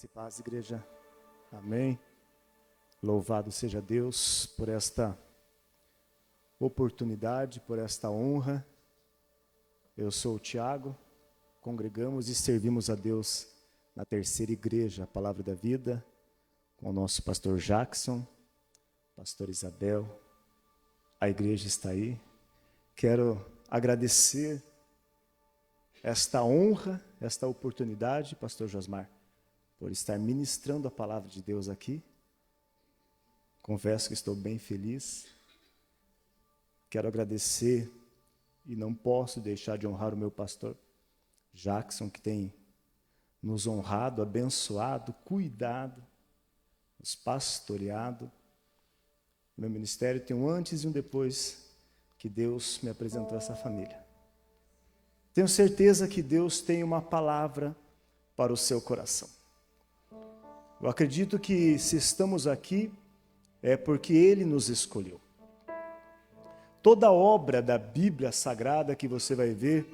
Graça e paz, igreja. Amém. Louvado seja Deus por esta oportunidade, por esta honra. Eu sou o Tiago, congregamos e servimos a Deus na terceira igreja, a Palavra da Vida, com o nosso pastor Jackson, pastor Isabel. A igreja está aí. Quero agradecer esta honra, esta oportunidade, pastor Josmar, por estar ministrando a palavra de Deus aqui. Confesso que estou bem feliz. Quero agradecer e não posso deixar de honrar o meu pastor Jackson, que tem nos honrado, abençoado, cuidado, nos pastoreado. Meu ministério tem um antes e um depois que Deus me apresentou essa família. Tenho certeza que Deus tem uma palavra para o seu coração. Eu acredito que se estamos aqui é porque Ele nos escolheu. Toda obra da Bíblia Sagrada que você vai ver,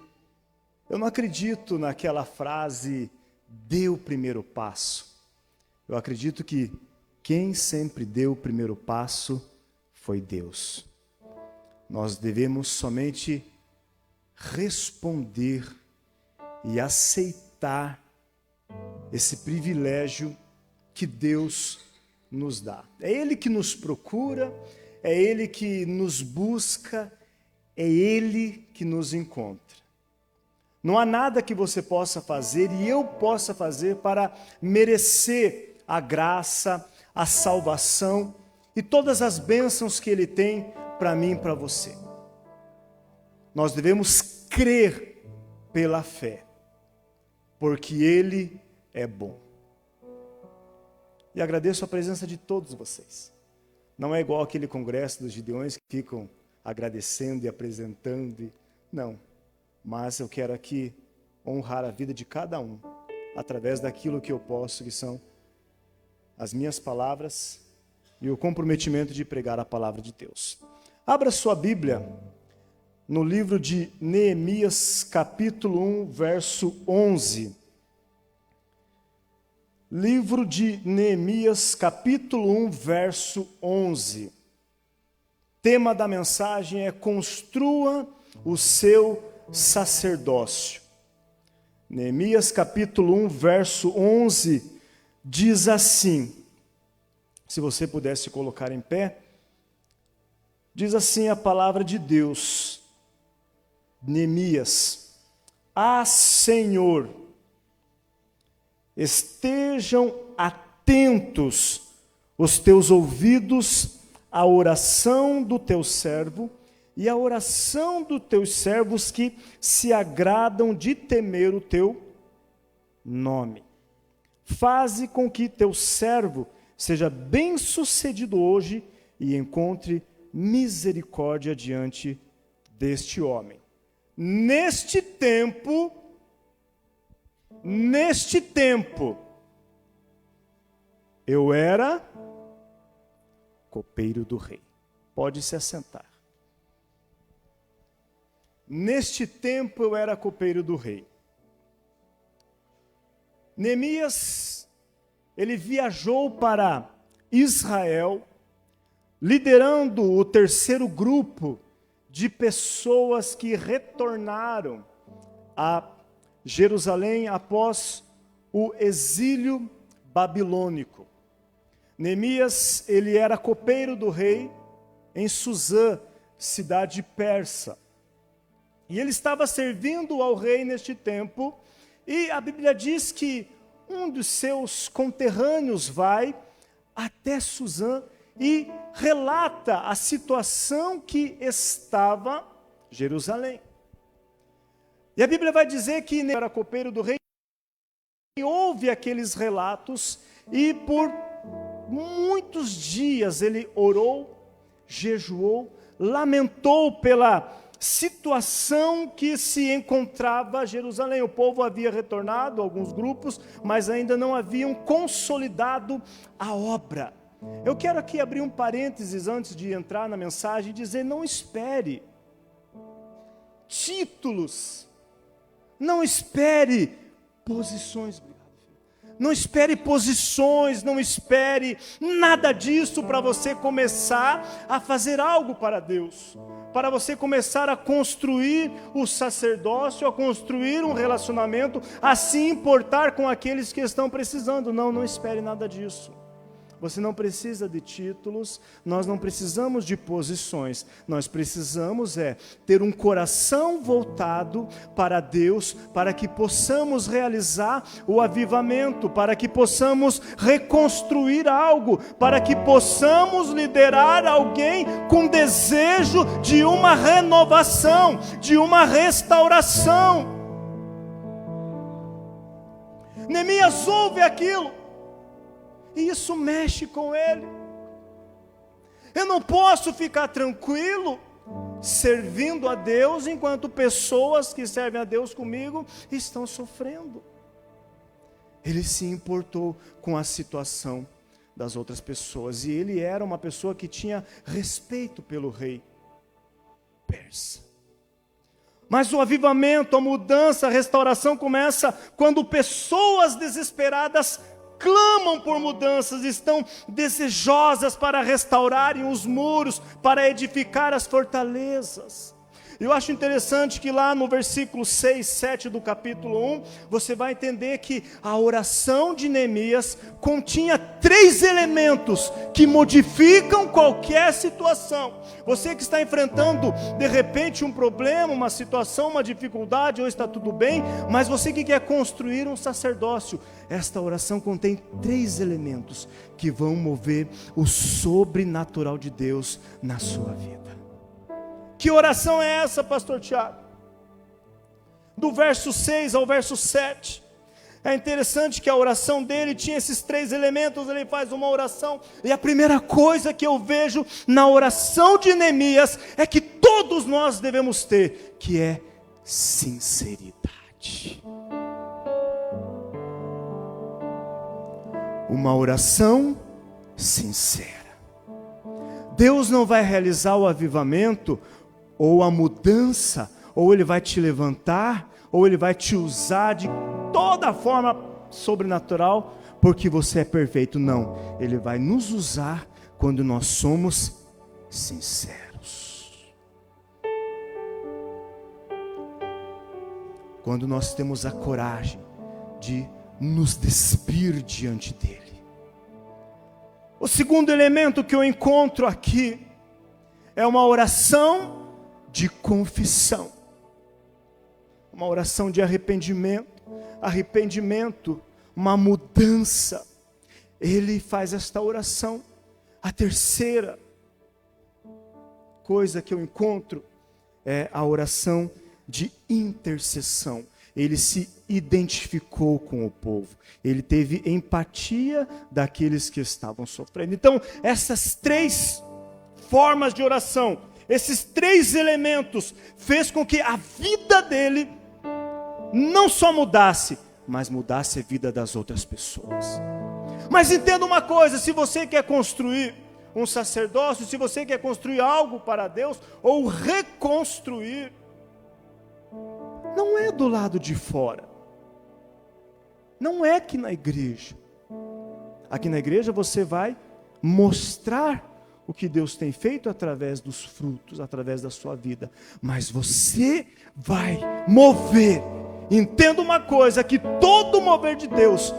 eu não acredito naquela frase, dê o primeiro passo. Eu acredito que quem sempre deu o primeiro passo foi Deus. Nós devemos somente responder e aceitar esse privilégio que Deus nos dá. É Ele que nos procura, é Ele que nos busca, é Ele que nos encontra. Não há nada que você possa fazer e eu possa fazer para merecer a graça, a salvação e todas as bênçãos que Ele tem para mim e para você. Nós devemos crer pela fé, porque Ele é bom. E agradeço a presença de todos vocês. Não é igual aquele congresso dos Gideões que ficam agradecendo e apresentando. Não, mas eu quero aqui honrar a vida de cada um, através daquilo que eu posso, que são as minhas palavras e o comprometimento de pregar a palavra de Deus. Abra sua Bíblia no livro de Neemias, capítulo 1, verso 11. Livro de Neemias, capítulo 1, verso 11. Tema da mensagem é: construa o seu sacerdócio. Neemias, capítulo 1, verso 11, diz assim, se você pudesse colocar em pé, diz assim a palavra de Deus. Neemias: Ah, Senhor, estejam atentos os teus ouvidos à oração do teu servo e à oração dos teus servos que se agradam de temer o teu nome. Faze com que teu servo seja bem-sucedido hoje e encontre misericórdia diante deste homem. Neste tempo, eu era copeiro do rei. Pode se assentar. Neste tempo eu era copeiro do rei. Neemias, ele viajou para Israel, liderando o terceiro grupo de pessoas que retornaram a Jerusalém após o exílio babilônico. Neemias, ele era copeiro do rei em Suzã, cidade persa. E ele estava servindo ao rei neste tempo, e a Bíblia diz que um dos seus conterrâneos vai até Suzã e relata a situação que estava Jerusalém. E a Bíblia vai dizer que ele era copeiro do rei, e ouve aqueles relatos, e por muitos dias ele orou, jejuou, lamentou pela situação que se encontrava Jerusalém. O povo havia retornado, alguns grupos, mas ainda não haviam consolidado a obra. Eu quero aqui abrir um parênteses antes de entrar na mensagem e dizer: não espere títulos, não espere posições, Não espere posições, não espere nada disso para você começar a fazer algo para Deus. Para você começar a construir o sacerdócio, a construir um relacionamento, a se importar com aqueles que estão precisando. Não, não espere nada disso. Você não precisa de títulos, nós não precisamos de posições, nós precisamos ter um coração voltado para Deus, para que possamos realizar o avivamento, para que possamos reconstruir algo, para que possamos liderar alguém com desejo de uma renovação, de uma restauração. Neemias ouve aquilo, e isso mexe com ele. Eu não posso ficar tranquilo servindo a Deus enquanto pessoas que servem a Deus comigo estão sofrendo. Ele se importou com a situação das outras pessoas, e ele era uma pessoa que tinha respeito pelo rei persa. Mas o avivamento, a mudança, a restauração começa quando pessoas desesperadas clamam por mudanças, estão desejosas para restaurarem os muros, para edificar as fortalezas. Eu acho interessante que lá no versículo 6, 7 do capítulo 1, você vai entender que a oração de Neemias continha 3 elementos que modificam qualquer situação. Você que está enfrentando de repente um problema, uma situação, uma dificuldade, ou está tudo bem, mas você que quer construir um sacerdócio, esta oração contém 3 elementos que vão mover o sobrenatural de Deus na sua vida. Que oração é essa, pastor Tiago? Do verso 6 ao verso 7. É interessante que a oração dele tinha esses 3 elementos. Ele faz uma oração, e a primeira coisa que eu vejo na oração de Neemias é que todos nós devemos ter, que é sinceridade. Uma oração sincera. Deus não vai realizar o avivamento ou a mudança, ou Ele vai te levantar, ou Ele vai te usar de toda forma sobrenatural, porque você é perfeito. Não, Ele vai nos usar quando nós somos sinceros. Quando nós temos a coragem de nos despir diante dEle. O segundo elemento que eu encontro aqui é uma oração de confissão, uma oração de arrependimento, uma mudança. Ele faz esta oração. A terceira coisa que eu encontro é a oração de intercessão. Ele se identificou com o povo, ele teve empatia daqueles que estavam sofrendo. Então, essas 3 formas de oração, esses 3 elementos, fez com que a vida dele não só mudasse, mas mudasse a vida das outras pessoas. Mas entenda uma coisa: se você quer construir um sacerdócio, se você quer construir algo para Deus, ou reconstruir, não é do lado de fora, não é aqui na igreja. Aqui na igreja você vai mostrar o que Deus tem feito através dos frutos, através da sua vida. Mas você vai mover. Entenda uma coisa, que todo mover de Deus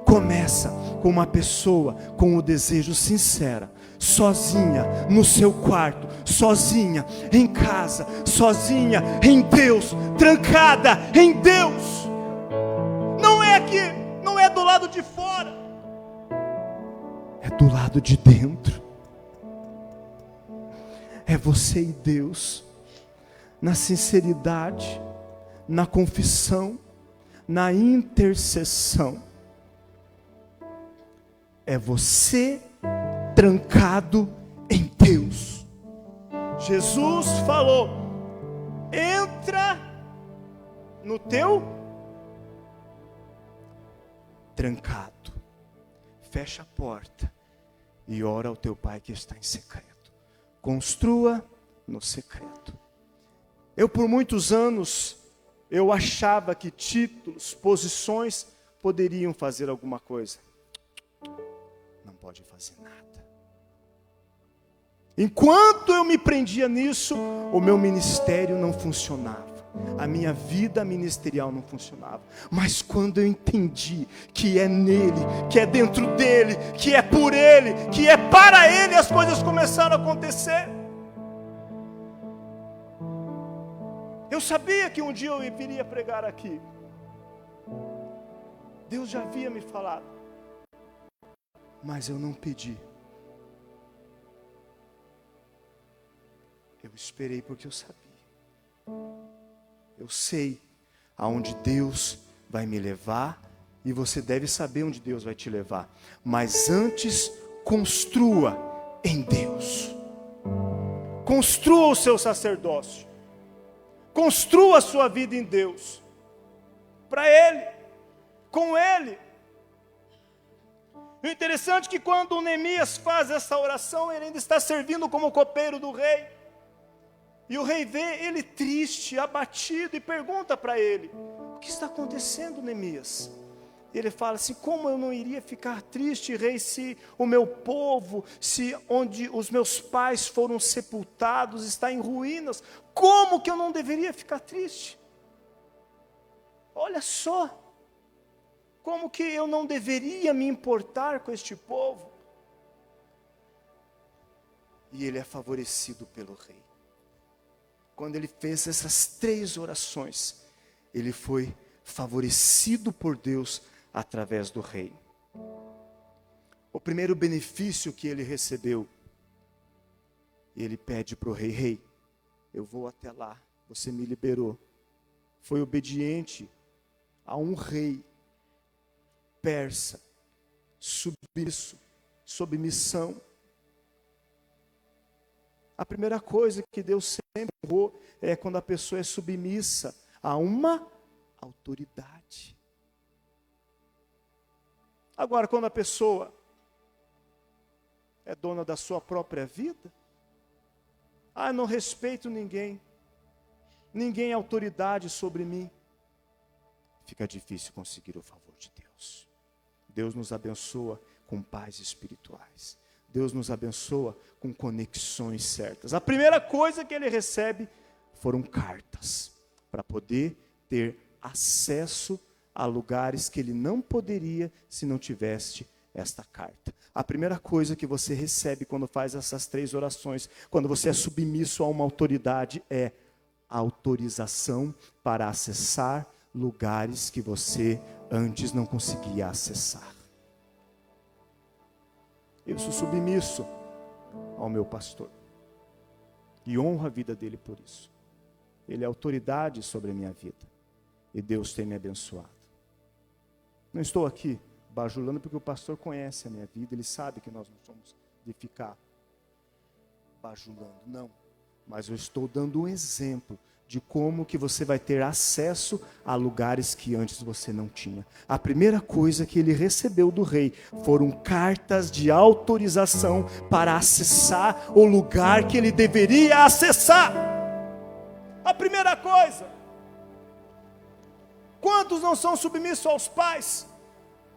começa com uma pessoa com o desejo sincero, sozinha no seu quarto, sozinha em casa, sozinha em Deus, trancada em Deus. Não é aqui, não é do lado de fora, é do lado de dentro. É você e Deus, na sinceridade, na confissão, na intercessão. É você trancado em Deus. Jesus falou: entra no teu trancado, fecha a porta e ora ao teu Pai que está em secreto. Construa no secreto. Eu por muitos anos, eu achava que títulos, posições, poderiam fazer alguma coisa. Não pode fazer nada. Enquanto eu me prendia nisso, o meu ministério não funcionava. A minha vida ministerial não funcionava. Mas quando eu entendi que é nele, que é dentro dele, que é por ele, que é para ele, as coisas começaram a acontecer. Eu sabia que um dia eu viria pregar aqui. Deus já havia me falado. Mas eu não pedi. Eu esperei porque eu sabia. Eu sei aonde Deus vai me levar, e você deve saber onde Deus vai te levar. Mas antes, construa em Deus. Construa o seu sacerdócio. Construa a sua vida em Deus. Para Ele, com Ele. O interessante é que quando o Neemias faz essa oração, ele ainda está servindo como copeiro do rei. E o rei vê ele triste, abatido, e pergunta para ele: o que está acontecendo, Neemias? Ele fala assim: como eu não iria ficar triste, rei, se o meu povo, se onde os meus pais foram sepultados está em ruínas? Como que eu não deveria ficar triste? Olha só, como que eu não deveria me importar com este povo? E ele é favorecido pelo rei. Quando ele fez essas 3 orações, ele foi favorecido por Deus através do rei. O primeiro benefício que ele recebeu, ele pede para o rei: rei, eu vou até lá, você me liberou. Foi obediente a um rei persa, submissão. A primeira coisa que Deus sempre honrou é quando a pessoa é submissa a uma autoridade. Agora, quando a pessoa é dona da sua própria vida, não respeito ninguém, ninguém é autoridade sobre mim, fica difícil conseguir o favor de Deus. Deus nos abençoa com pais espirituais. Deus nos abençoa com conexões certas. A primeira coisa que ele recebe foram cartas, para poder ter acesso a lugares que ele não poderia se não tivesse esta carta. A primeira coisa que você recebe quando faz essas 3 orações, quando você é submisso a uma autoridade, é autorização para acessar lugares que você antes não conseguia acessar. Eu sou submisso ao meu pastor e honro a vida dele por isso. Ele é autoridade sobre a minha vida e Deus tem me abençoado. Não estou aqui bajulando porque o pastor conhece a minha vida, ele sabe que nós não somos de ficar bajulando, não. Mas eu estou dando um exemplo de como que você vai ter acesso a lugares que antes você não tinha. A primeira coisa que ele recebeu do rei foram cartas de autorização para acessar o lugar que ele deveria acessar. A primeira coisa. Quantos não são submissos aos pais?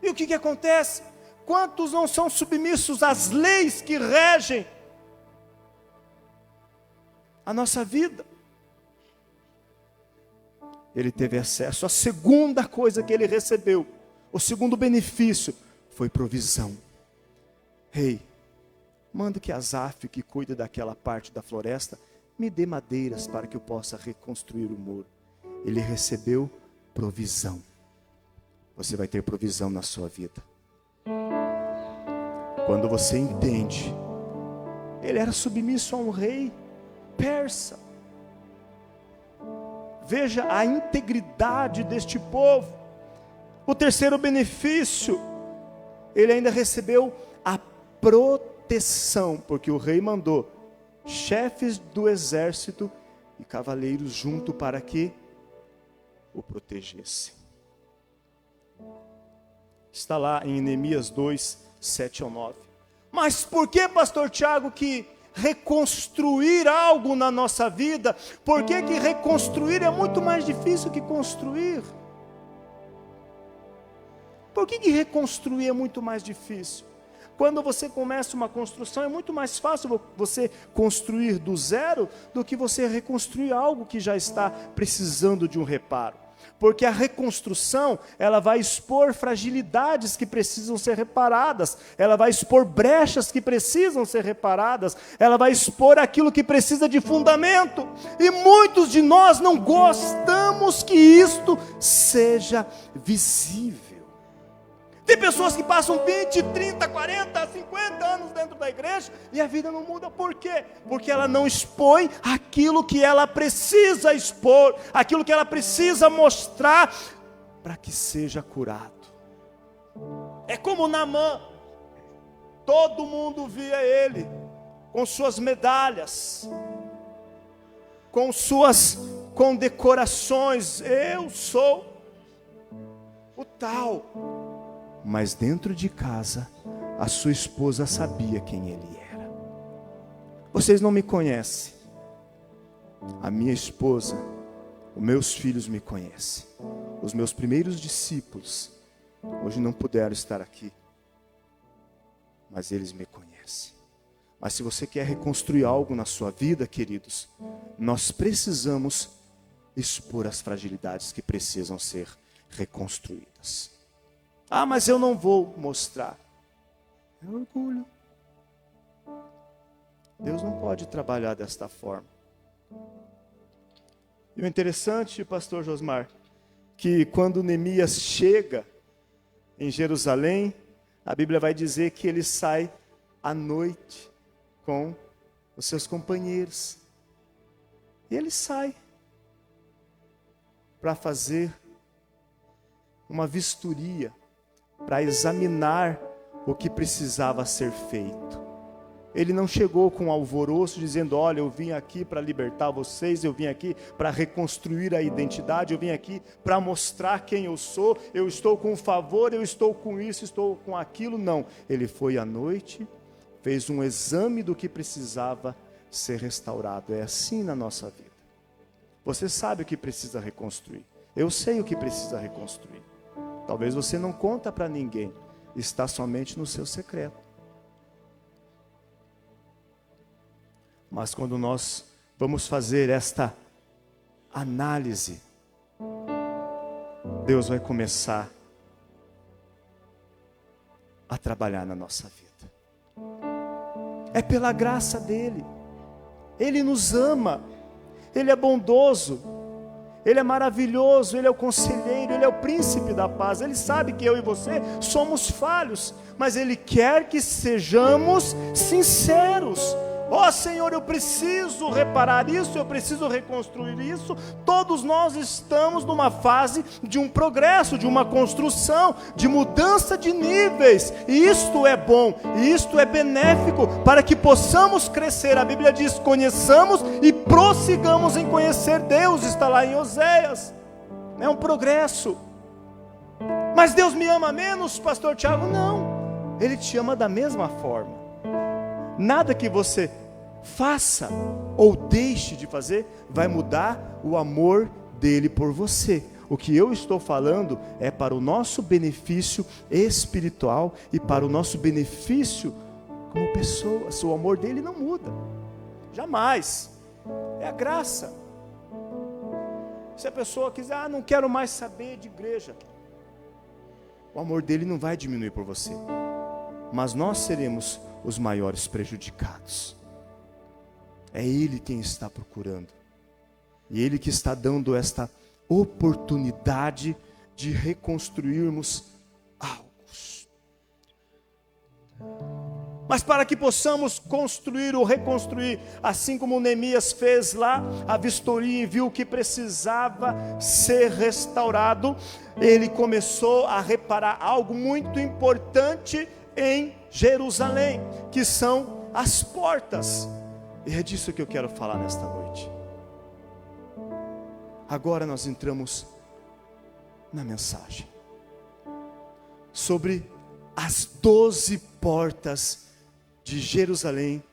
E o que acontece? Quantos não são submissos às leis que regem a nossa vida? Ele teve acesso. A segunda coisa que ele recebeu, o segundo benefício, foi provisão. Rei, manda que Asaf, que cuida daquela parte da floresta, me dê madeiras para que eu possa reconstruir o muro. Ele recebeu provisão. Você vai ter provisão na sua vida. Quando você entende, ele era submisso a um rei persa. Veja a integridade deste povo. O terceiro benefício, ele ainda recebeu a proteção, porque o rei mandou chefes do exército e cavaleiros junto para que o protegessem. Está lá em Neemias 2, 7 ao 9. Mas por que, pastor Tiago, que reconstruir algo na nossa vida, por que reconstruir é muito mais difícil que construir? Por que reconstruir é muito mais difícil? Quando você começa uma construção, é muito mais fácil você construir do zero do que você reconstruir algo que já está precisando de um reparo. Porque a reconstrução, ela vai expor fragilidades que precisam ser reparadas, ela vai expor brechas que precisam ser reparadas, ela vai expor aquilo que precisa de fundamento. E muitos de nós não gostamos que isto seja visível. Tem pessoas que passam 20, 30, 40, 50 anos dentro da igreja e a vida não muda. Por quê? Porque ela não expõe aquilo que ela precisa expor, aquilo que ela precisa mostrar para que seja curado. É como Naamã. Todo mundo via ele com suas medalhas, com suas condecorações. Eu sou o tal. Mas dentro de casa, a sua esposa sabia quem ele era. Vocês não me conhecem. A minha esposa, os meus filhos me conhecem. Os meus primeiros discípulos, hoje não puderam estar aqui, mas eles me conhecem. Mas se você quer reconstruir algo na sua vida, queridos, nós precisamos expor as fragilidades que precisam ser reconstruídas. Ah, mas eu não vou mostrar. É orgulho. Deus não pode trabalhar desta forma. E o interessante, pastor Josmar, que quando Neemias chega em Jerusalém, a Bíblia vai dizer que ele sai à noite com os seus companheiros. E ele sai para fazer uma vistoria, para examinar o que precisava ser feito. Ele não chegou com alvoroço dizendo: olha, eu vim aqui para libertar vocês, eu vim aqui para reconstruir a identidade, eu vim aqui para mostrar quem eu sou, eu estou com favor, eu estou com isso, estou com aquilo. Não, ele foi à noite, fez um exame do que precisava ser restaurado. É assim na nossa vida. Você sabe o que precisa reconstruir, eu sei o que precisa reconstruir. Talvez você não conta para ninguém, está somente no seu secreto. Mas quando nós vamos fazer esta análise, Deus vai começar a trabalhar na nossa vida. É pela graça dele. Ele nos ama, ele é bondoso, ele é maravilhoso, ele é o conselheiro, ele é o príncipe da paz. Ele sabe que eu e você somos falhos, mas ele quer que sejamos sinceros. Ó Senhor, eu preciso reparar isso, eu preciso reconstruir isso. Todos nós estamos numa fase de um progresso, de uma construção, de mudança de níveis. E isto é bom, e isto é benéfico para que possamos crescer. A Bíblia diz: conheçamos e prossigamos em conhecer Deus. Está lá em Oséias. É um progresso. Mas Deus me ama menos, pastor Tiago? Não, Ele te ama da mesma forma. Nada que você faça ou deixe de fazer vai mudar o amor dele por você. O que eu estou falando é para o nosso benefício espiritual e para o nosso benefício como pessoas. O amor dele não muda, jamais. É a graça. Se a pessoa quiser: não quero mais saber de igreja, o amor dele não vai diminuir por você, mas nós seremos os maiores prejudicados. É Ele quem está procurando, e Ele que está dando esta oportunidade de reconstruirmos algo. Mas para que possamos construir ou reconstruir, assim como Neemias fez lá a vistoria e viu que precisava ser restaurado, ele começou a reparar algo muito importante em Jerusalém, que são as portas. E é disso que eu quero falar nesta noite. Agora nós entramos na mensagem sobre as 12 portas de Jerusalém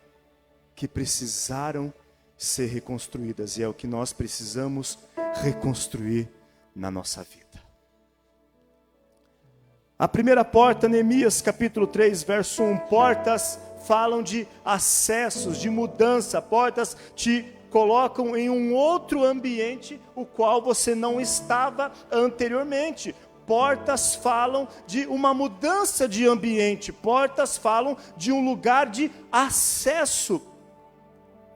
que precisaram ser reconstruídas, e é o que nós precisamos reconstruir na nossa vida. A primeira porta, Neemias capítulo 3, verso 1, portas falam de acessos, de mudança, portas te colocam em um outro ambiente, o qual você não estava anteriormente. Portas falam de uma mudança de ambiente, portas falam de um lugar de acesso,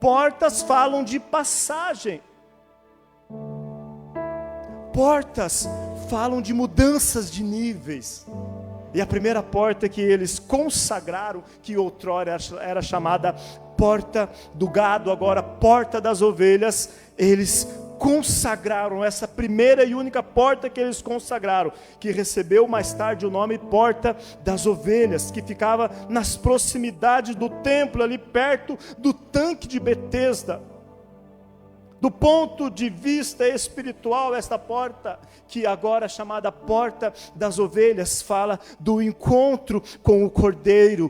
portas falam de passagem, portas falam de mudanças de níveis. E a primeira porta que eles consagraram, que outrora era chamada porta do gado, agora porta das ovelhas, eles consagraram essa primeira e única porta que eles consagraram, que recebeu mais tarde o nome porta das ovelhas, que ficava nas proximidades do templo, ali perto do tanque de Betesda. Do ponto de vista espiritual, esta porta, que agora é chamada porta das ovelhas, fala do encontro com o Cordeiro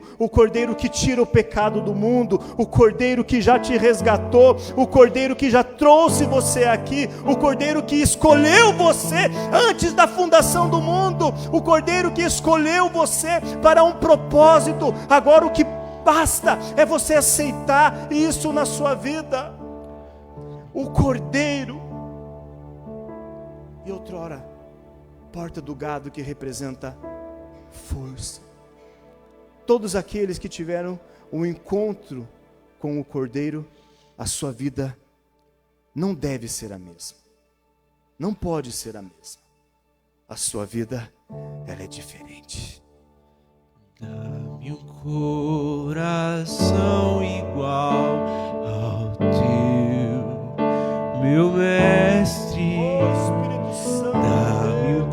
que tira o pecado do mundo, o Cordeiro que já te resgatou, o Cordeiro que já trouxe você aqui, o Cordeiro que escolheu você antes da fundação do mundo, o Cordeiro que escolheu você para um propósito. Agora o que basta é você aceitar isso na sua vida. O Cordeiro, e outrora, porta do gado, que representa força. Todos aqueles que tiveram um encontro com o Cordeiro, a sua vida não deve ser a mesma, não pode ser a mesma. A sua vida, ela é diferente. Dá-me um coração igual ao teu, meu mestre. Dá-me um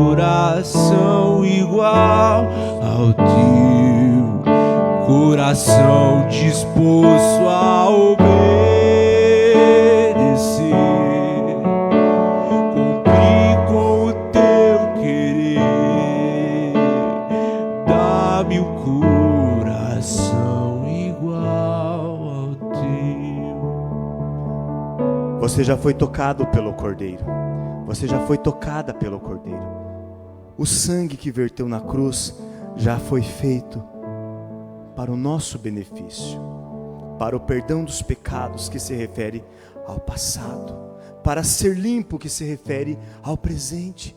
coração igual ao teu, coração disposto a obedecer, cumprir com o teu querer. Dá-me um coração igual ao teu. Você já foi tocado pelo Cordeiro. Você já foi tocada pelo Cordeiro. O sangue que verteu na cruz já foi feito para o nosso benefício, para o perdão dos pecados, que se refere ao passado, para ser limpo, que se refere ao presente,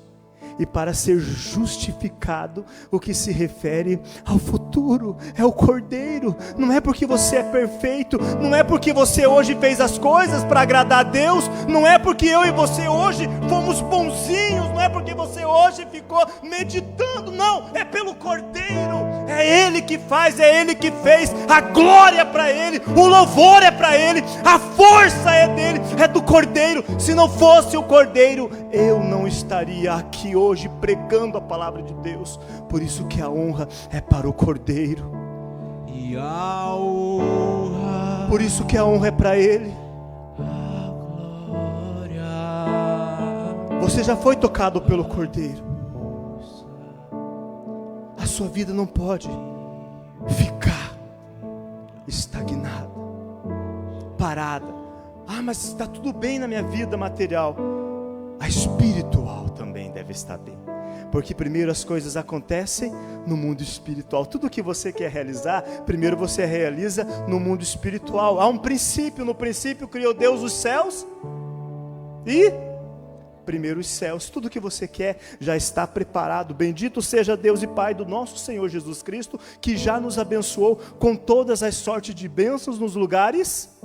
e para ser justificado, o que se refere ao futuro. É o Cordeiro. Não é porque você é perfeito, não é porque você hoje fez as coisas para agradar a Deus, não é porque eu e você hoje fomos bonzinhos, não é porque você hoje ficou meditando, não, é pelo Cordeiro. É Ele que faz, é Ele que fez, a glória é para Ele, o louvor é para Ele, a força é dele, é do Cordeiro. Se não fosse o Cordeiro, eu não estaria aqui hoje pregando a palavra de Deus. Por isso que a honra é para o Cordeiro, E a honra, por isso que a honra é para Ele. a glória, Você já foi tocado pelo Cordeiro. A sua vida não pode ficar estagnada, parada. Ah, mas está tudo bem na minha vida material. A espiritual também deve estar bem, porque primeiro as coisas acontecem no mundo espiritual. Tudo que você quer realizar, primeiro você realiza no mundo espiritual. Há um princípio, no princípio criou Deus os céus e primeiro os céus. Tudo que você quer já está preparado. Bendito seja Deus e Pai do nosso Senhor Jesus Cristo, que já nos abençoou com todas as sortes de bênçãos nos lugares.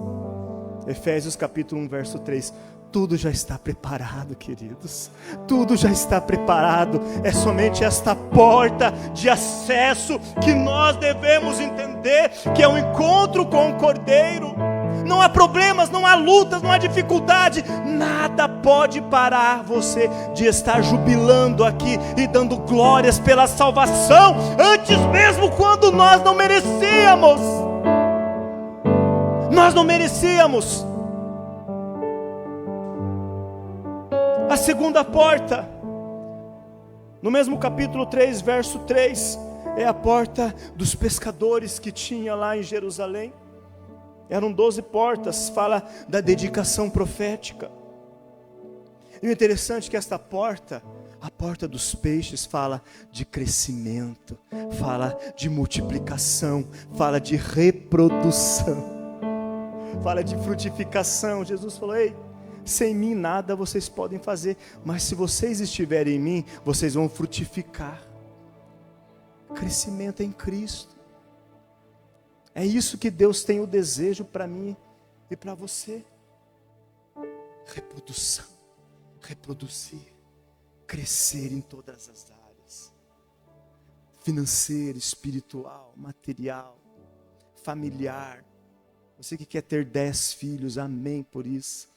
Efésios capítulo 1, verso 3. Tudo já está preparado, queridos. Tudo já está preparado. É somente esta porta de acesso que nós devemos entender, que é o encontro com o Cordeiro. Não há problemas, não há lutas, não há dificuldade. Nada pode parar você de estar jubilando aqui e dando glórias pela salvação, antes mesmo quando nós não merecíamos. Nós não merecíamos. A segunda porta, no mesmo capítulo 3, verso 3, é a porta dos pescadores que tinha lá em Jerusalém. Eram 12 portas, fala da dedicação profética. E o interessante é que esta porta, A porta dos peixes fala de crescimento, fala de multiplicação, fala de reprodução, fala de frutificação. Jesus falou: ei, sem mim nada vocês podem fazer, mas se vocês estiverem em mim, vocês vão frutificar. Crescimento em Cristo. É isso que Deus tem o desejo para mim e para você. Reprodução, reproduzir, crescer em todas as áreas. Financeira, espiritual, material, familiar. Você que quer ter 10 filhos, amém por isso.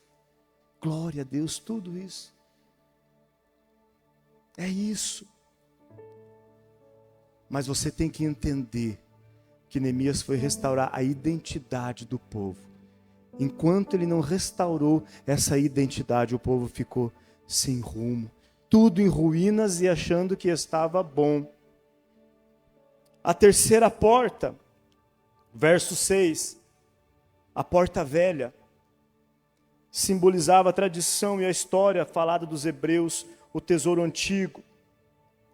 Glória a Deus, tudo isso. É isso. Mas você tem que entender que Neemias foi restaurar a identidade do povo. Enquanto ele não restaurou essa identidade, o povo ficou sem rumo, tudo em ruínas e achando que estava bom. A terceira porta, verso 6, a porta velha, simbolizava a tradição e a história falada dos hebreus, o tesouro antigo,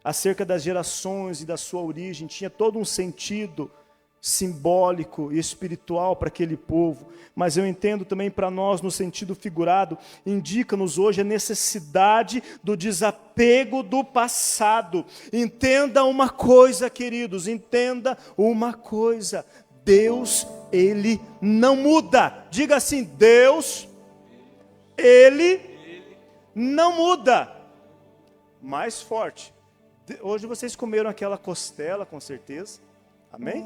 acerca das gerações e da sua origem, tinha todo um sentido simbólico e espiritual para aquele povo, mas eu entendo também para nós no sentido figurado, indica-nos hoje a necessidade do desapego do passado. Entenda uma coisa, queridos, entenda uma coisa: Deus, Ele não muda. Diga assim: Deus, Ele não muda. Mais forte. Hoje vocês comeram aquela costela, com certeza, amém?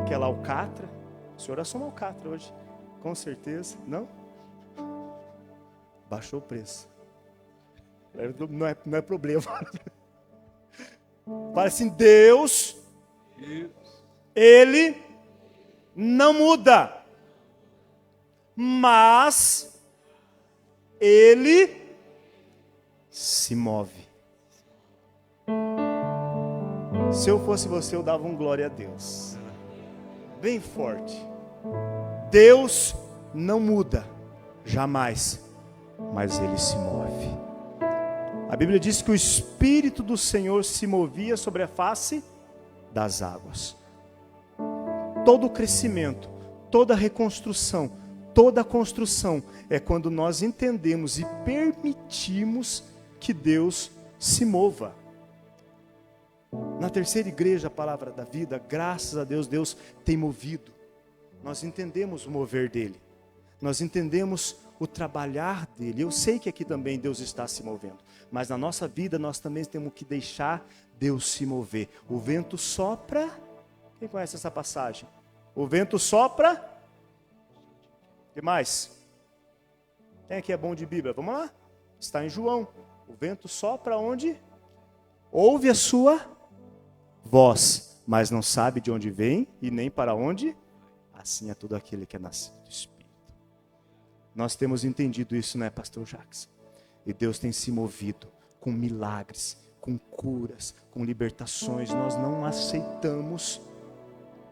Aquela alcatra. O senhor assou uma alcatra hoje, com certeza, não? Baixou o preço. Não é problema. Fala assim: Deus, Ele não muda, mas Ele se move. Se eu fosse você, eu dava um glória a Deus. Bem forte. Deus não muda, jamais, mas Ele se move. A Bíblia diz que o Espírito do Senhor se movia sobre a face das águas. Todo o crescimento, toda a reconstrução, toda a construção é quando nós entendemos e permitimos que Deus se mova. Na terceira igreja, a palavra da vida, graças a Deus, Deus tem movido. Nós entendemos o mover dEle. Nós entendemos o trabalhar dEle. Eu sei que aqui também Deus está se movendo. Mas na nossa vida nós também temos que deixar Deus se mover. O vento sopra. Quem conhece essa passagem? O vento sopra. O que mais? Quem aqui é bom de Bíblia? Vamos lá. Está em João. O vento sopra onde? Ouve a sua voz, mas não sabe de onde vem e nem para onde. Assim é todo aquele que é nascido do Espírito. Nós temos entendido isso, né, pastor Jackson? E Deus tem se movido com milagres, com curas, com libertações. Nós não aceitamos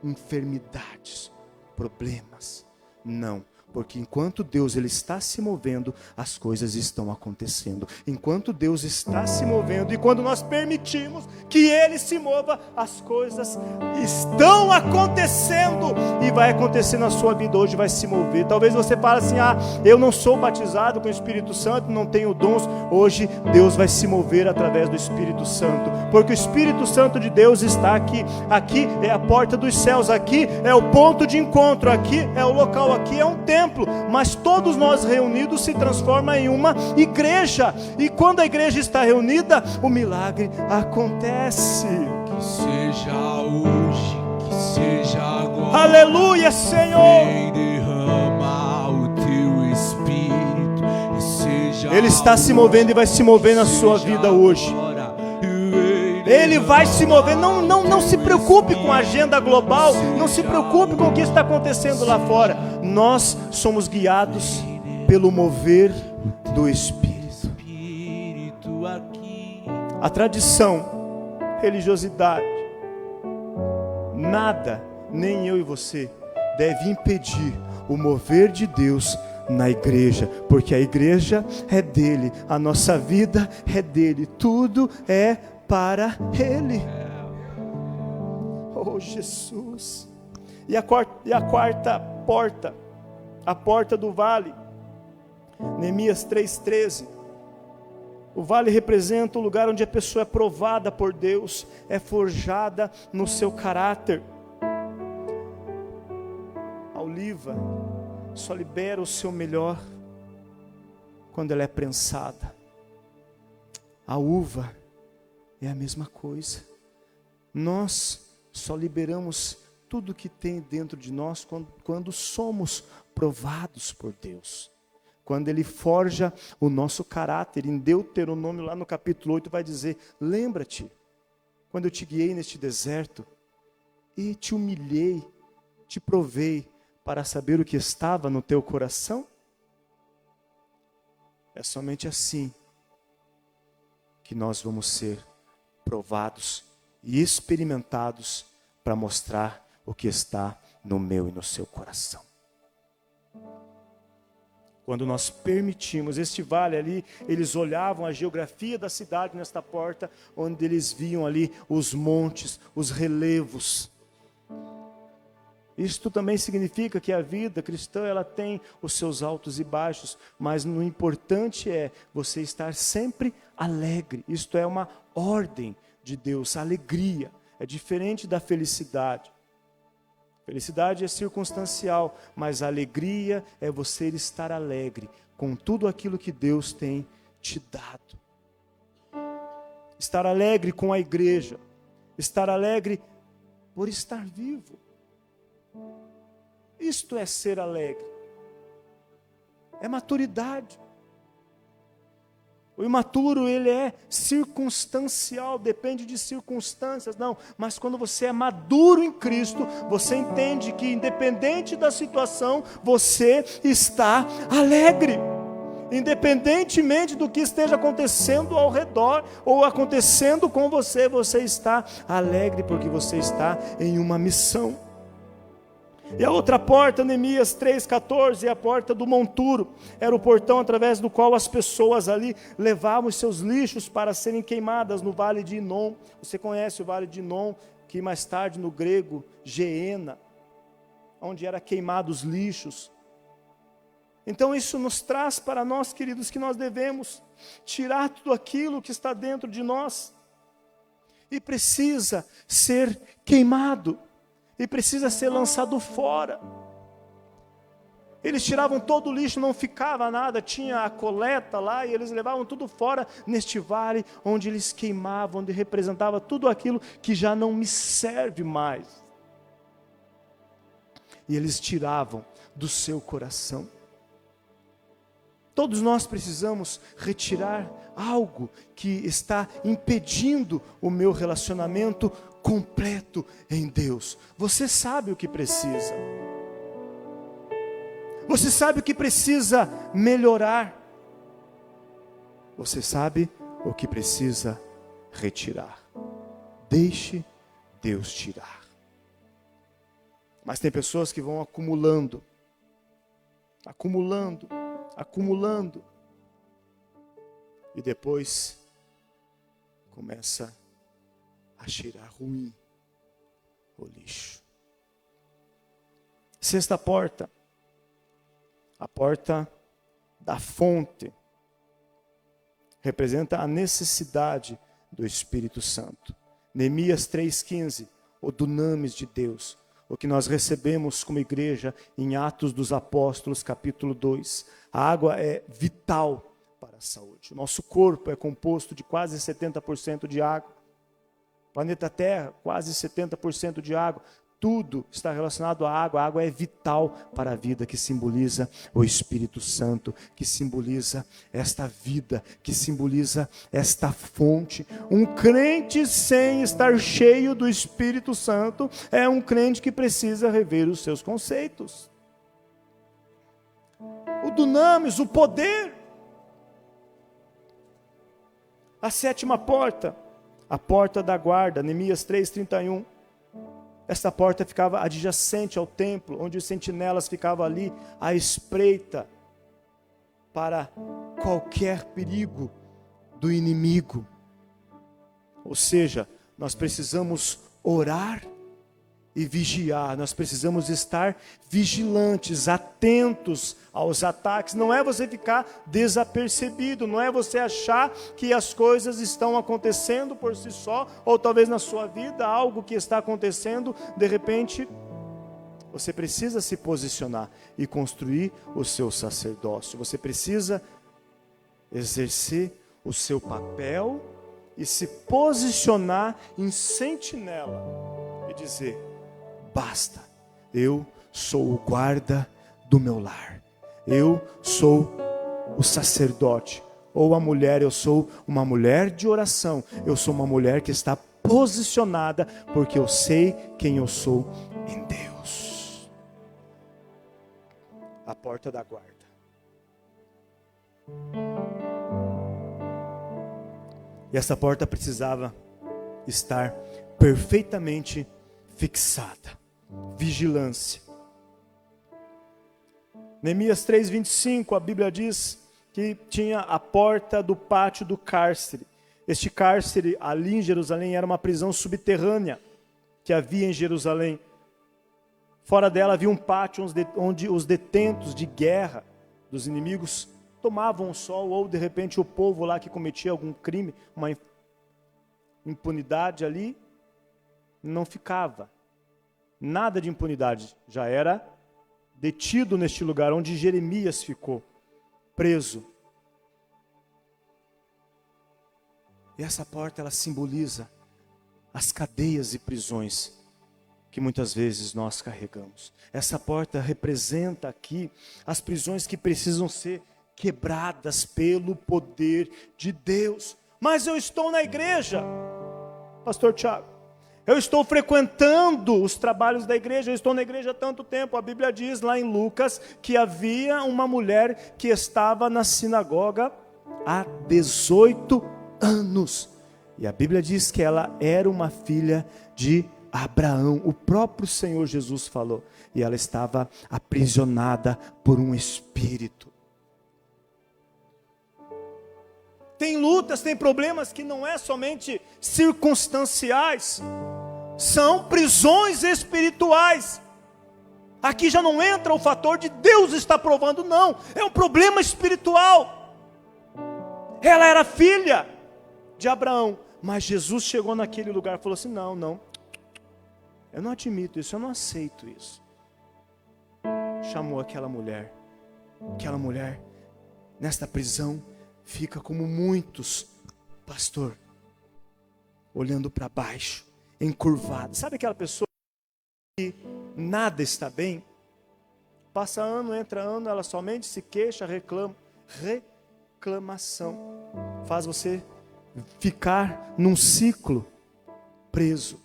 enfermidades, problemas. Não. Porque enquanto Deus ele está se movendo, as coisas estão acontecendo. Enquanto Deus está se movendo e quando nós permitimos que Ele se mova, as coisas estão acontecendo. E vai acontecer na sua vida hoje, vai se mover. Talvez você fale assim: eu não sou batizado com o Espírito Santo, não tenho dons. Hoje Deus vai se mover através do Espírito Santo. Porque o Espírito Santo de Deus está aqui. Aqui é a porta dos céus, aqui é o ponto de encontro, aqui é o local, aqui é um templo. Mas todos nós reunidos se transforma em uma igreja. E quando a igreja está reunida, o milagre acontece. Que seja hoje, que seja agora. Aleluia, Senhor. Vem derramar o teu Espírito. Que seja Ele está se movendo e vai se mover na sua vida hoje. Ele vai se mover. Não se preocupe com a agenda global. Não se preocupe com o que está acontecendo lá fora. Nós somos guiados pelo mover do Espírito. A tradição, religiosidade, nada, nem eu e você, deve impedir o mover de Deus na igreja, porque a igreja é dele, a nossa vida é dele, tudo é para ele. Oh Jesus! E a quarta porta, a porta do vale, Neemias 3,13. O vale representa o lugar onde a pessoa é provada por Deus, é forjada no seu caráter. A oliva só libera o seu melhor quando ela é prensada. A uva é a mesma coisa. Nós só liberamos tudo que tem dentro de nós quando somos provados por Deus. Quando Ele forja o nosso caráter. Em Deuteronômio, lá no capítulo 8, vai dizer: lembra-te, quando eu te guiei neste deserto e te humilhei, te provei para saber o que estava no teu coração? É somente assim que nós vamos ser provados e experimentados para mostrar o que está no meu e no seu coração. Quando nós permitimos, este vale ali, eles olhavam a geografia da cidade nesta porta, onde eles viam ali os montes, os relevos. Isto também significa que a vida cristã, ela tem os seus altos e baixos, mas o importante é você estar sempre alegre. Isto é uma ordem de Deus, a alegria é diferente da felicidade. Felicidade é circunstancial, mas a alegria é você estar alegre com tudo aquilo que Deus tem te dado. Estar alegre com a igreja, estar alegre por estar vivo. Isto é ser alegre, é maturidade. O imaturo, ele é circunstancial, depende de circunstâncias, não. Mas quando você é maduro em Cristo, você entende que independente da situação, você está alegre. Independentemente do que esteja acontecendo ao redor, ou acontecendo com você, você está alegre, porque você está em uma missão. E a outra porta, Neemias 3,14, é a porta do monturo. Era o portão através do qual as pessoas ali levavam os seus lixos para serem queimadas no vale de Inom. Você conhece o vale de Inom, que mais tarde no grego, Geena, onde era queimados os lixos. Então isso nos traz para nós, queridos, que nós devemos tirar tudo aquilo que está dentro de nós. E precisa ser queimado. E precisa ser lançado fora. Eles tiravam todo o lixo, não ficava nada, tinha a coleta lá, e eles levavam tudo fora neste vale, onde eles queimavam, onde representava tudo aquilo que já não me serve mais. E eles tiravam do seu coração. Todos nós precisamos retirar algo que está impedindo o meu relacionamento completo em Deus. Você sabe o que precisa. Você sabe o que precisa melhorar. Você sabe o que precisa retirar. Deixe Deus tirar. Mas tem pessoas que vão acumulando. E depois começa a cheirar ruim o lixo. Sexta porta, a porta da fonte, representa a necessidade do Espírito Santo. Neemias 3,15, o dunamis de Deus, o que nós recebemos como igreja em Atos dos Apóstolos, capítulo 2. A água é vital para a saúde. O nosso corpo é composto de quase 70% de água. O planeta Terra, quase 70% de água. Tudo está relacionado à água. A água é vital para a vida, que simboliza o Espírito Santo, que simboliza esta vida, que simboliza esta fonte. Um crente sem estar cheio do Espírito Santo é um crente que precisa rever os seus conceitos. O dunamis, o poder. A sétima porta, a porta da guarda, Neemias 3,31. Esta porta ficava adjacente ao templo, onde os sentinelas ficavam ali à espreita para qualquer perigo do inimigo. Ou seja, nós precisamos orar e vigiar, nós precisamos estar vigilantes, atentos aos ataques. Não é você ficar desapercebido, não é você achar que as coisas estão acontecendo por si só, ou talvez na sua vida algo que está acontecendo, de repente, você precisa se posicionar e construir o seu sacerdócio. Você precisa exercer o seu papel e se posicionar em sentinela e dizer: basta, eu sou o guarda do meu lar, eu sou o sacerdote, ou a mulher, eu sou uma mulher de oração, eu sou uma mulher que está posicionada, porque eu sei quem eu sou em Deus. A porta da guarda. E essa porta precisava estar perfeitamente fixada. Vigilância. Neemias 3:25, a Bíblia diz que tinha a porta do pátio do cárcere. Este cárcere ali em Jerusalém era uma prisão subterrânea que havia em Jerusalém. Fora dela havia um pátio onde os detentos de guerra dos inimigos tomavam o sol, ou de repente o povo lá que cometia algum crime, uma impunidade ali, não ficava. Nada de impunidade, já era detido neste lugar onde Jeremias ficou, preso. E essa porta, ela simboliza as cadeias e prisões que muitas vezes nós carregamos. Essa porta representa aqui as prisões que precisam ser quebradas pelo poder de Deus. Mas eu estou na igreja, pastor Tiago, eu estou frequentando os trabalhos da igreja, eu estou na igreja há tanto tempo. A Bíblia diz lá em Lucas que havia uma mulher que estava na sinagoga há 18 anos. E a Bíblia diz que ela era uma filha de Abraão. O próprio Senhor Jesus falou. E ela estava aprisionada por um espírito. Tem lutas, tem problemas que não é somente circunstanciais, são prisões espirituais. Aqui já não entra o fator de Deus está provando, não, é um problema espiritual. Ela era filha de Abraão, mas Jesus chegou naquele lugar e falou assim: não, eu não admito isso, eu não aceito isso. Chamou aquela mulher nesta prisão, fica como muitos, pastor, olhando para baixo, encurvado. Sabe aquela pessoa que nada está bem? Passa ano, entra ano, ela somente se queixa, reclama. Reclamação faz você ficar num ciclo preso.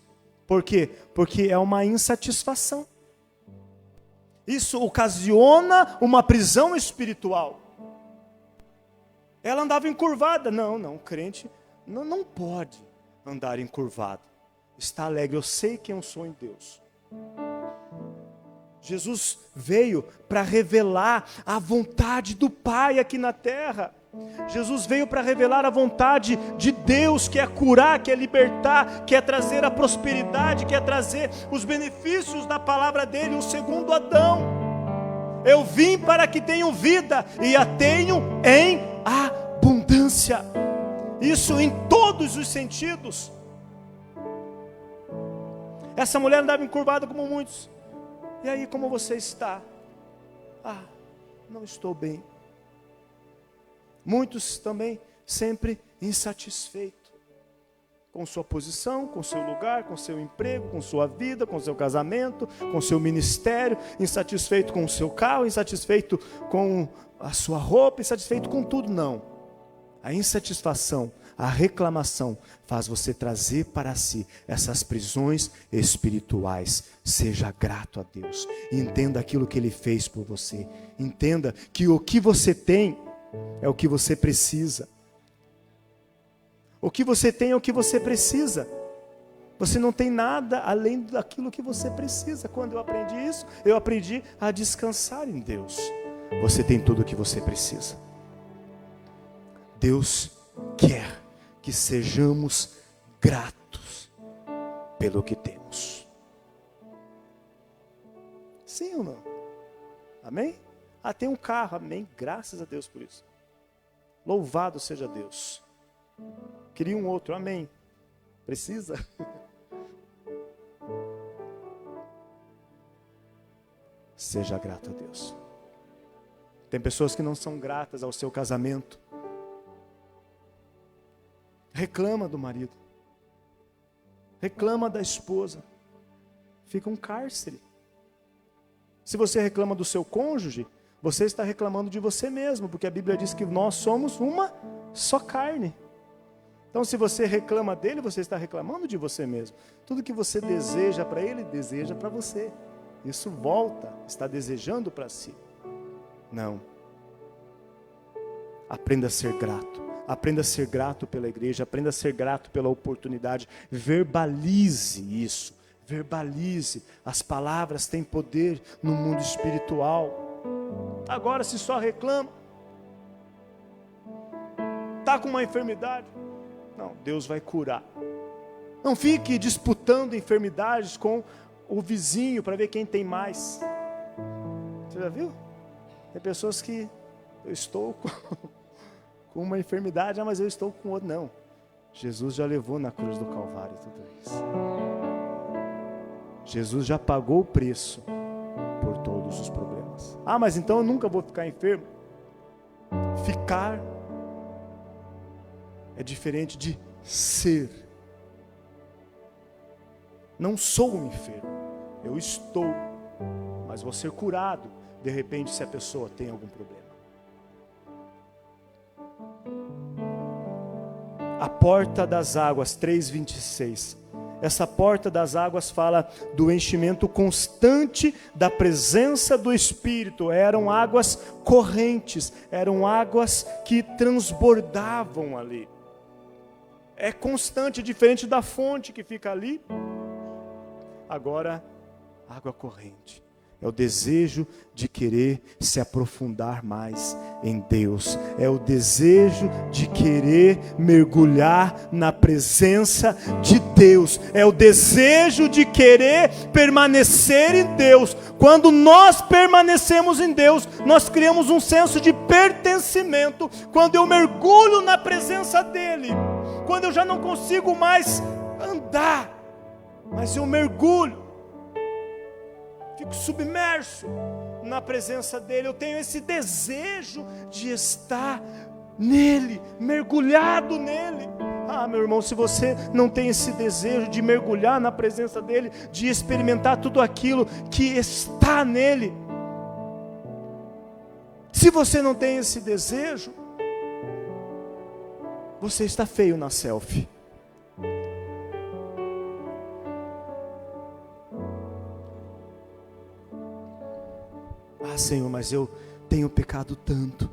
Por quê? Porque é uma insatisfação. Isso ocasiona uma prisão espiritual. Ela andava encurvada. Não, crente não pode andar encurvado. Está alegre, eu sei quem eu sou em Deus. Jesus veio para revelar a vontade do Pai aqui na terra. Jesus veio para revelar a vontade de Deus, que é curar, que é libertar, que é trazer a prosperidade, que é trazer os benefícios da palavra dele, o segundo Adão. Eu vim para que tenham vida e a tenham em abundância. Isso em todos os sentidos. Essa mulher andava encurvada como muitos. E aí, como você está? Não estou bem. Muitos também sempre insatisfeitos com sua posição, com seu lugar, com seu emprego, com sua vida, com seu casamento, com seu ministério, insatisfeito com o seu carro, insatisfeito com a sua roupa, insatisfeito com tudo. Não. A insatisfação, a reclamação faz você trazer para si essas prisões espirituais. Seja grato a Deus. Entenda aquilo que Ele fez por você. Entenda que o que você tem é o que você precisa. O que você tem é o que você precisa. Você não tem nada além daquilo que você precisa. Quando eu aprendi isso, eu aprendi a descansar em Deus. Você tem tudo o que você precisa. Deus quer que sejamos gratos pelo que temos. Sim ou não? Amém? Tem um carro, amém, graças a Deus por isso. Louvado seja Deus. Queria um outro, amém. Precisa? Seja grato a Deus. Tem pessoas que não são gratas ao seu casamento. Reclama do marido. Reclama da esposa. Fica um cárcere. Se você reclama do seu cônjuge, você está reclamando de você mesmo, porque a Bíblia diz que nós somos uma só carne. Então, se você reclama dele, você está reclamando de você mesmo. Tudo que você deseja para ele, deseja para você. Isso volta, está desejando para si. Não. Aprenda a ser grato. Aprenda a ser grato pela igreja. Aprenda a ser grato pela oportunidade. Verbalize isso. Verbalize. As palavras têm poder no mundo espiritual. Agora, se só reclama, está com uma enfermidade, não, Deus vai curar. Não fique disputando enfermidades com o vizinho para ver quem tem mais. Você já viu? Tem pessoas que eu estou com uma enfermidade, mas eu estou com outra. Não, Jesus já levou na cruz do Calvário tudo isso. Jesus já pagou o preço por todos os problemas. Mas então eu nunca vou ficar enfermo. Ficar é diferente de ser. Não sou um enfermo, eu estou, mas vou ser curado, de repente, se a pessoa tem algum problema. A porta das águas, 3:26. Essa porta das águas fala do enchimento constante da presença do Espírito. Eram águas correntes, eram águas que transbordavam ali. É constante, diferente da fonte que fica ali. Agora, água corrente. É o desejo de querer se aprofundar mais em Deus. É o desejo de querer mergulhar na presença de Deus. É o desejo de querer permanecer em Deus. Quando nós permanecemos em Deus, nós criamos um senso de pertencimento. Quando eu mergulho na presença dEle, quando eu já não consigo mais andar, mas eu mergulho, fico submerso na presença dEle. Eu tenho esse desejo de estar nele, mergulhado nele. Meu irmão, se você não tem esse desejo de mergulhar na presença dEle, de experimentar tudo aquilo que está nele, se você não tem esse desejo, você está feio na selfie. Senhor, mas eu tenho pecado tanto.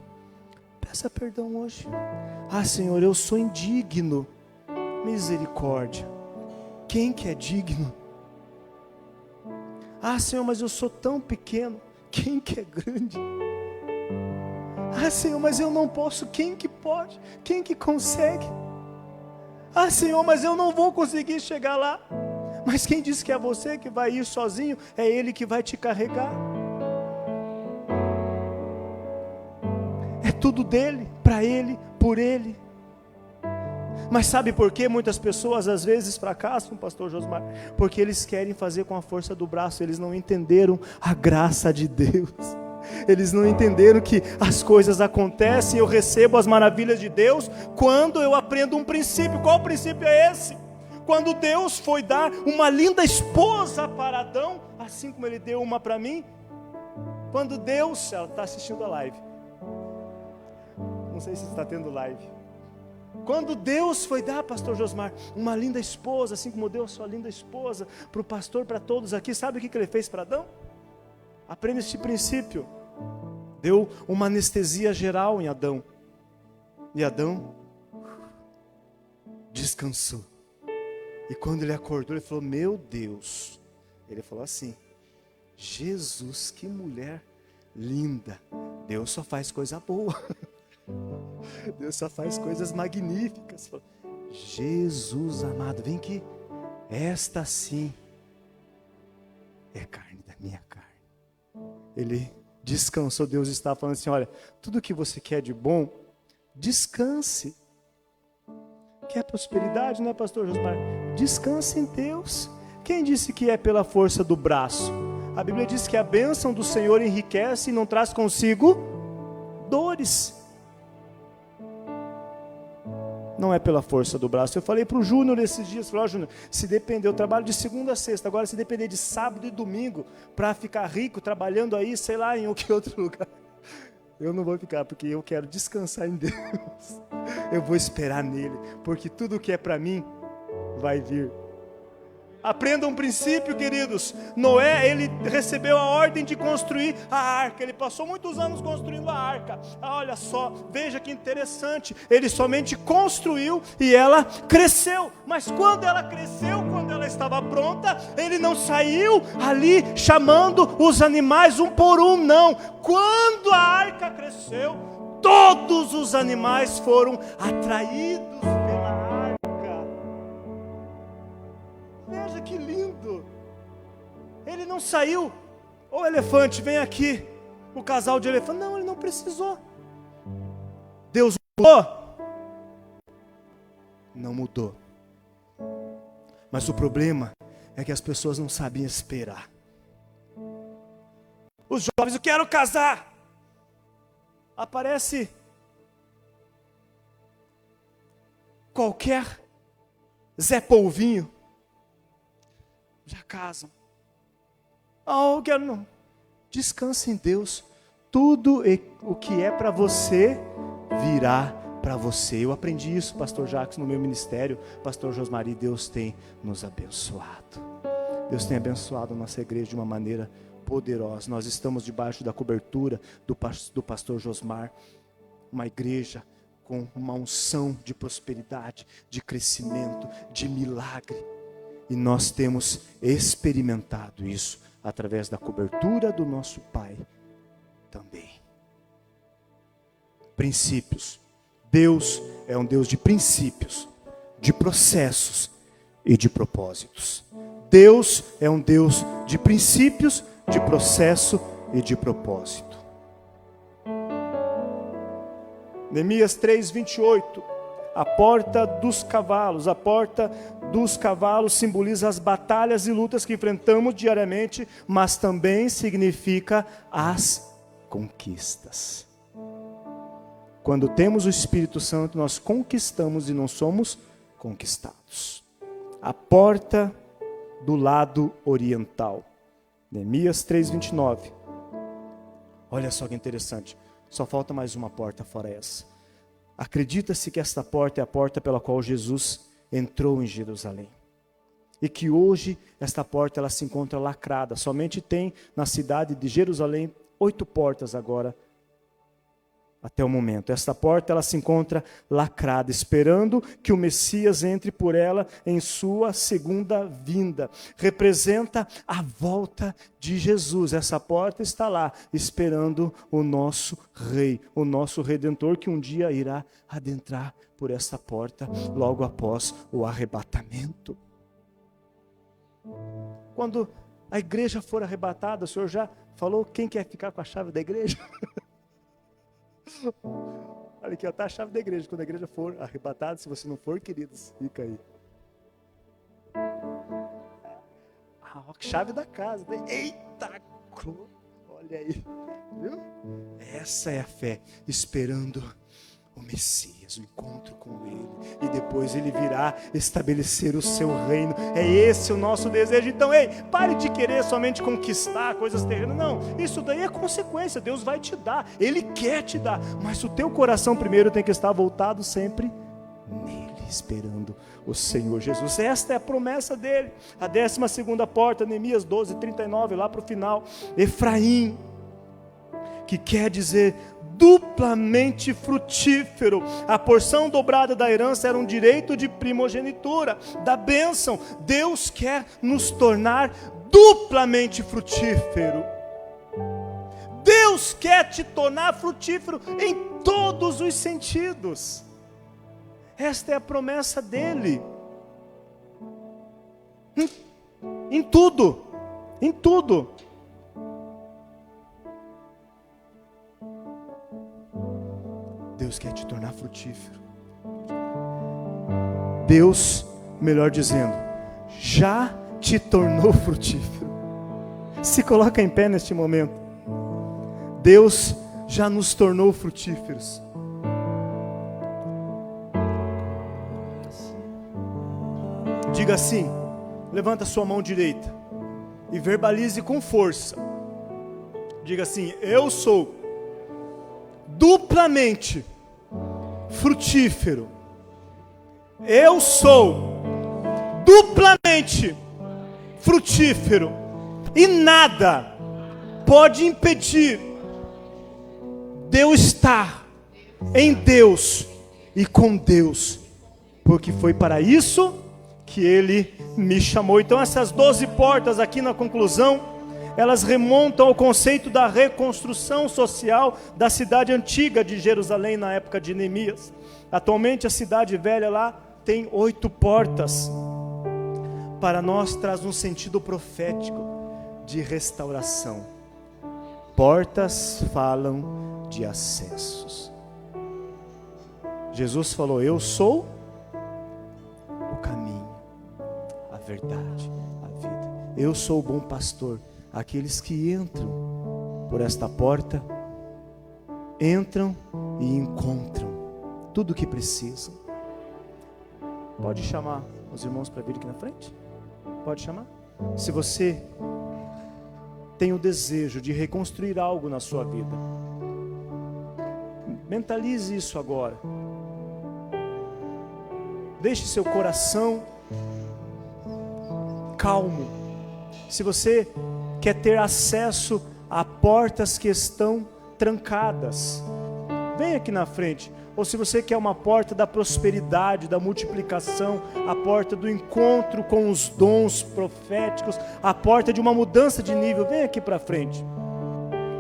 Peça perdão hoje. Senhor, eu sou indigno. Misericórdia. Quem que é digno? Senhor, mas eu sou tão pequeno. Quem que é grande? Senhor, mas eu não posso. Quem que pode? Quem que consegue? Senhor, mas eu não vou conseguir chegar lá. Mas quem disse que é você que vai ir sozinho? É Ele que vai te carregar. Tudo dele, para ele, por ele. Mas sabe por que muitas pessoas às vezes fracassam, pastor Josmar? Porque eles querem fazer com a força do braço. Eles não entenderam a graça de Deus. Eles não entenderam que as coisas acontecem, eu recebo as maravilhas de Deus quando eu aprendo um princípio. Qual princípio é esse? Quando Deus foi dar uma linda esposa para Adão, assim como Ele deu uma para mim. Quando Deus, ela está assistindo a live, não sei se está tendo live. Quando Deus foi dar, pastor Josmar, uma linda esposa, assim como deu a sua linda esposa para o pastor, para todos aqui, sabe o que Ele fez para Adão? Aprenda este princípio. Deu uma anestesia geral em Adão. E Adão descansou. E quando ele acordou, ele falou: meu Deus. Ele falou assim: Jesus, que mulher linda. Deus só faz coisa boa. Deus só faz coisas magníficas. Jesus amado, vem aqui. Esta sim é carne da minha carne. Ele descansou. Deus está falando assim: olha, tudo que você quer de bom, descanse. Quer prosperidade, né, pastor Josmar? Descanse em Deus. Quem disse que é pela força do braço? A Bíblia diz que a bênção do Senhor enriquece e não traz consigo dores. Não é pela força do braço. Eu falei para o Júnior esses dias, falei: ó, Júnior, se depender, eu trabalho de segunda a sexta, agora se depender de sábado e domingo, para ficar rico, trabalhando aí, sei lá, em que outro lugar, eu não vou ficar, porque eu quero descansar em Deus. Eu vou esperar nele, porque tudo que é para mim, vai vir. Aprenda um princípio, queridos. Noé, ele recebeu a ordem de construir a arca. Ele passou muitos anos construindo a arca. Olha só, veja que interessante. Ele somente construiu e ela cresceu. Mas quando ela cresceu, quando ela estava pronta, ele não saiu ali chamando os animais um por um, não. Quando a arca cresceu, todos os animais foram atraídos pela arca. Veja que lindo. Ele não saiu: ô elefante, vem aqui. O casal de elefante. Não, ele não precisou. Deus mudou? Não mudou. Mas o problema é que as pessoas não sabiam esperar. Os jovens: eu quero casar. Aparece qualquer Zé Polvinho, já casam. Eu quero não. Descanse em Deus. Tudo o que é para você virá para você. Eu aprendi isso, pastor Jacques, no meu ministério. Pastor Josmari, Deus tem nos abençoado. Deus tem abençoado a nossa igreja de uma maneira poderosa. Nós estamos debaixo da cobertura do pastor Josmar, uma igreja com uma unção de prosperidade, de crescimento, de milagre. E nós temos experimentado isso através da cobertura do nosso Pai também. Princípios. Deus é um Deus de princípios, de processos e de propósitos. Deus é um Deus de princípios, de processo e de propósito. Neemias 3:28. A porta dos cavalos. A porta dos cavalos simboliza as batalhas e lutas que enfrentamos diariamente, mas também significa as conquistas. Quando temos o Espírito Santo, nós conquistamos e não somos conquistados. A porta do lado oriental. Neemias 3:29. Olha só que interessante. Só falta mais uma porta fora essa. Acredita-se que esta porta é a porta pela qual Jesus entrou em Jerusalém. E que hoje esta porta ela se encontra lacrada. Somente tem na cidade de Jerusalém 8 portas agora, até o momento. Esta porta ela se encontra lacrada, esperando que o Messias entre por ela em sua segunda vinda. Representa a volta de Jesus. Essa porta está lá, esperando o nosso Rei, o nosso Redentor, que um dia irá adentrar por essa porta, logo após o arrebatamento. Quando a igreja for arrebatada, o Senhor já falou quem quer ficar com a chave da igreja? Olha aqui, está a chave da igreja. Quando a igreja for arrebatada, se você não for, queridos, fica aí. A chave da casa. Eita, olha aí. Viu? Essa é a fé, esperando o Messias, o encontro com Ele. E depois Ele virá estabelecer o seu reino. É esse o nosso desejo. Então, pare de querer somente conquistar coisas terrenas. Não, isso daí é consequência. Deus vai te dar, Ele quer te dar. Mas o teu coração primeiro tem que estar voltado sempre nele, esperando o Senhor Jesus. Esta é a promessa dele. A 12ª porta, Neemias 12:39, lá para o final. Efraim, que quer dizer duplamente frutífero. A porção dobrada da herança era um direito de primogenitura, da bênção. Deus quer nos tornar duplamente frutífero. Deus Deus quer te tornar frutífero em todos os sentidos. Esta é a promessa dele. Em tudo. Em tudo. Deus quer te tornar frutífero. Deus, melhor dizendo, já te tornou frutífero. Se coloca em pé neste momento. Deus já nos tornou frutíferos. Diga assim, levanta sua mão direita e verbalize com força. Diga assim: eu sou duplamente frutífero. Eu sou duplamente frutífero. E nada pode impedir de eu estar em Deus e com Deus, porque foi para isso que Ele me chamou. Então essas 12 portas aqui na conclusão, elas remontam ao conceito da reconstrução social da cidade antiga de Jerusalém na época de Neemias. Atualmente a cidade velha lá tem 8 portas. Para nós traz um sentido profético de restauração. Portas falam de acessos. Jesus falou: eu sou o caminho, a verdade, a vida. Eu sou o bom pastor. Aqueles que entram por esta porta, entram e encontram tudo o que precisam. Pode chamar os irmãos para vir aqui na frente? Pode chamar? Se você tem o desejo de reconstruir algo na sua vida, mentalize isso agora. Deixe seu coração calmo. Se você quer ter acesso a portas que estão trancadas, vem aqui na frente. Ou se você quer uma porta da prosperidade, da multiplicação, a porta do encontro com os dons proféticos, a porta de uma mudança de nível, vem aqui para frente.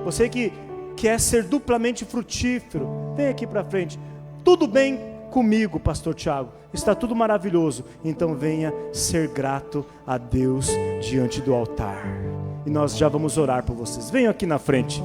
Você que quer ser duplamente frutífero, vem aqui para frente. Tudo bem comigo, pastor Tiago, está tudo maravilhoso. Então venha ser grato a Deus diante do altar. E nós já vamos orar por vocês. Venham aqui na frente.